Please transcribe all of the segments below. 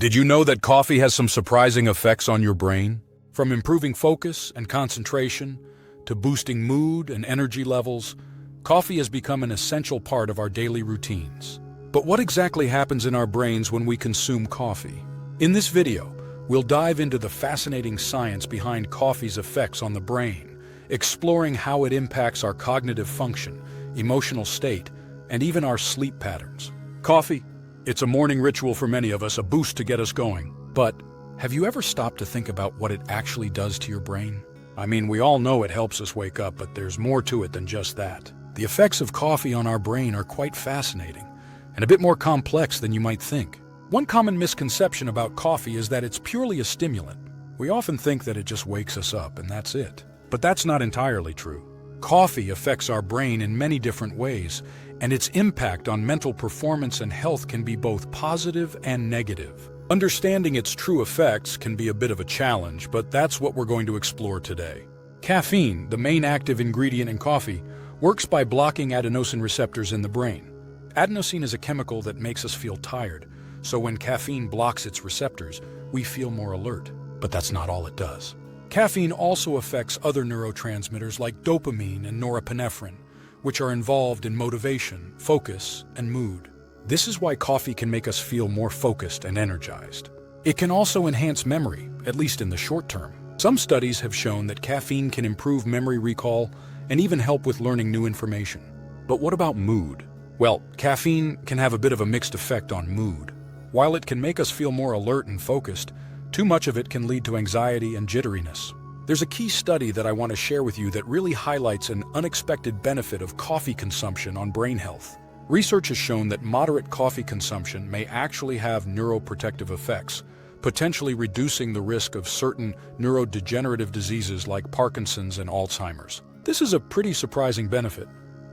Did you know that coffee has some surprising effects on your brain? From improving focus and concentration to boosting mood and energy levels, coffee has become an essential part of our daily routines. But what exactly happens in our brains when we consume coffee? In this video, we'll dive into the fascinating science behind coffee's effects on the brain, exploring how it impacts our cognitive function, emotional state, and even our sleep patterns. Coffee, it's a morning ritual for many of us, a boost to get us going. But have you ever stopped to think about what it actually does to your brain? I mean, we all know it helps us wake up, but there's more to it than just that. The effects of coffee on our brain are quite fascinating and a bit more complex than you might think. One common misconception about coffee is that it's purely a stimulant. We often think that it just wakes us up and that's it. But that's not entirely true. Coffee affects our brain in many different ways, and its impact on mental performance and health can be both positive and negative. Understanding its true effects can be a bit of a challenge, but that's what we're going to explore today. Caffeine, the main active ingredient in coffee, works by blocking adenosine receptors in the brain. Adenosine is a chemical that makes us feel tired, so when caffeine blocks its receptors, we feel more alert. But that's not all it does. Caffeine also affects other neurotransmitters like dopamine and norepinephrine, which are involved in motivation, focus, and mood. This is why coffee can make us feel more focused and energized. It can also enhance memory, at least in the short term. Some studies have shown that caffeine can improve memory recall and even help with learning new information. But what about mood? Well, caffeine can have a bit of a mixed effect on mood. While it can make us feel more alert and focused, too much of it can lead to anxiety and jitteriness. There's a key study that I want to share with you that really highlights an unexpected benefit of coffee consumption on brain health. Research has shown that moderate coffee consumption may actually have neuroprotective effects, potentially reducing the risk of certain neurodegenerative diseases like Parkinson's and Alzheimer's. This is a pretty surprising benefit,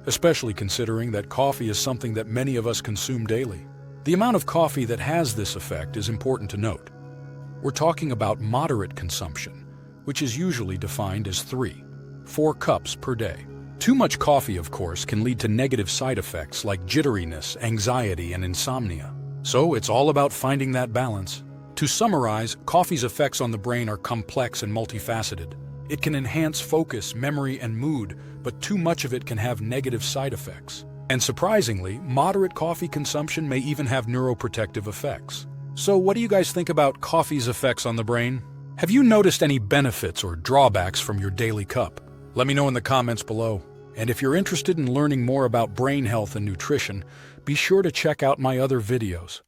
especially considering that coffee is something that many of us consume daily. The amount of coffee that has this effect is important to note. We're talking about moderate consumption, which is usually defined as 3-4 cups per day. Too much coffee, of course, can lead to negative side effects like jitteriness, anxiety, and insomnia. So it's all about finding that balance. To summarize, coffee's effects on the brain are complex and multifaceted. It can enhance focus, memory, and mood, but too much of it can have negative side effects. And surprisingly, moderate coffee consumption may even have neuroprotective effects. So what do you guys think about coffee's effects on the brain? Have you noticed any benefits or drawbacks from your daily cup? Let me know in the comments below. And if you're interested in learning more about brain health and nutrition, be sure to check out my other videos.